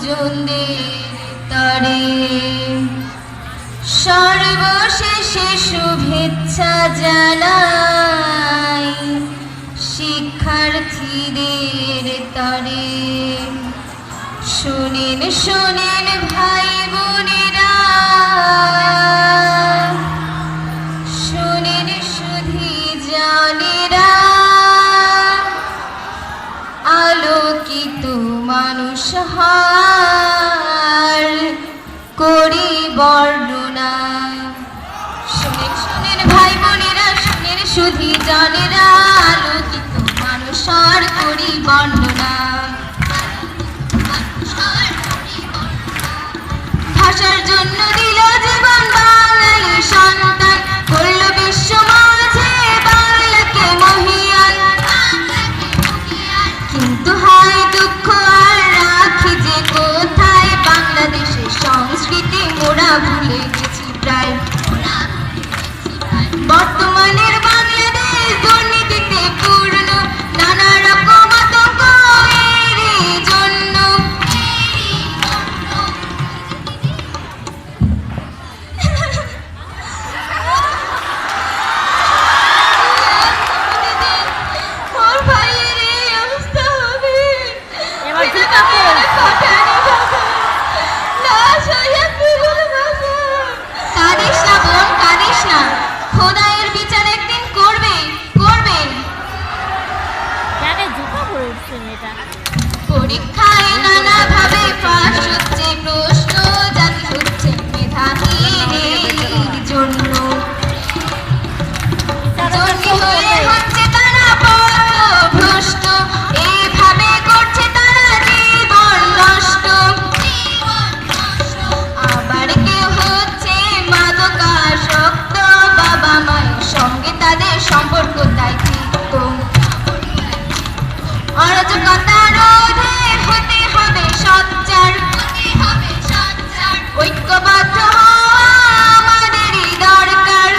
গুরুজনদের তরে সর্বশেষে শুভেচ্ছা জানাই শিক্ষার্থীদের তরে। শুনেন শুনেন ভাই বোনেরা, শুনেন সুধী জানেরা, আলোকিত মানুষ হার করি বর্ণনা। শুনেন শুনেন ভাই বোনেরা, শুনেন সুধী জানেরা, আলোকিত মানুষ হার করি বর্ণনা। ভাষার জন্য দিল জীবন বাঙালি সন্তান, করল বিশ্ব মাঝে বাংলাকে মহিয়ান। কিন্তু হায় দুঃখ আর রাখি যে কোথায়, বাংলাদেশের সংস্কৃতি মোরা ভুলে গেছি প্রায়। বর্তমানের বাংলাদেশ দুর্নীতিতে পূর্ণ, নানা রকম আতঙ্ক এরই জন্য। খোদায়ের বিচার একদিন করবে করবে। পরীক্ষায় নানা ভাবে পাস হচ্ছে প্রশ্ন, জাতি হচ্ছে মেধাহীনের জন্য। হচ্ছে তারা পথভ্রষ্ট, এভাবে করছে তারা জীবন নষ্ট। আবার কেউ হচ্ছে মাদকাসক্ত, বাবা মায়ের সঙ্গে তাদের সম্পর্ক তাই তিক্ত। অরাজকতা রোধে হতে হবে সোচ্চার, ঐক্যবদ্ধ হওয়া আমাদেরই দরকার।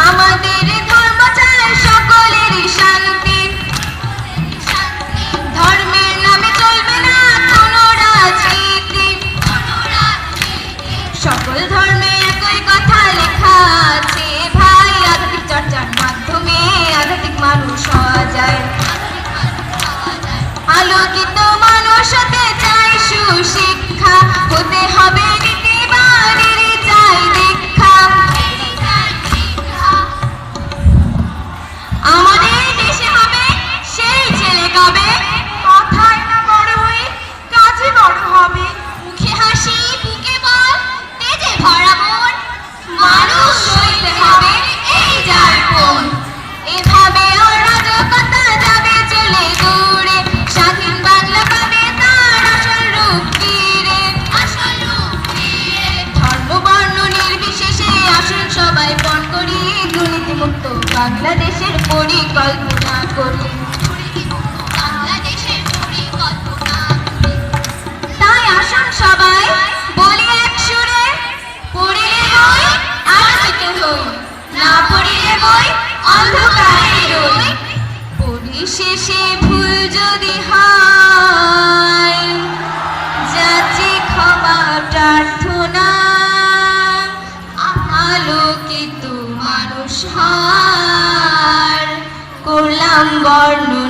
আমাদের ধর্ম চায় সকলেরই শান্তি, ধর্মের নামে চলবে না কোনো রাজনীতি। সকল ধর্মে একই কথা লেখা আছে ভাই, আধ্যাত্মিক চর্চার মাধ্যমে আধ্যাত্মিক মানুষ হওয়া যায়। আলোকিত মানুষ হতে চাই সুশিক্ষা, হতে হবে নীতিবানের চাই দীক্ষা। আমাদের দেশে হবে সেই ছেলে কবে, কথায় না বড় হয়ে কাজে বড় হবে। মুখে হাসি বুকে বল তেজে ভরা মন, মানুষ হইতে হবে এই যার কোন। এভাবে অরাজকতা যাবে চলে দূরে, স্বাধীন বাংলা পাবে তার আসল রূপ ফিরে। ধর্ম বর্ণ নির্বিশেষে আসুন সবাই পণ করি, দুর্নীতিমুক্ত বাংলাদেশের পরিকল্পনা করি। তাই আসুন সবাই বলি এক সুরে, পড়িলে বই আলোকিত হই, না পড়িলে বই অন্ধকারে রই। পরিশেষে ভুল যদি হয় যাচি ক্ষমা প্রার্থনা, আলোকিত মানুষ হার করলাম বর্ণনা।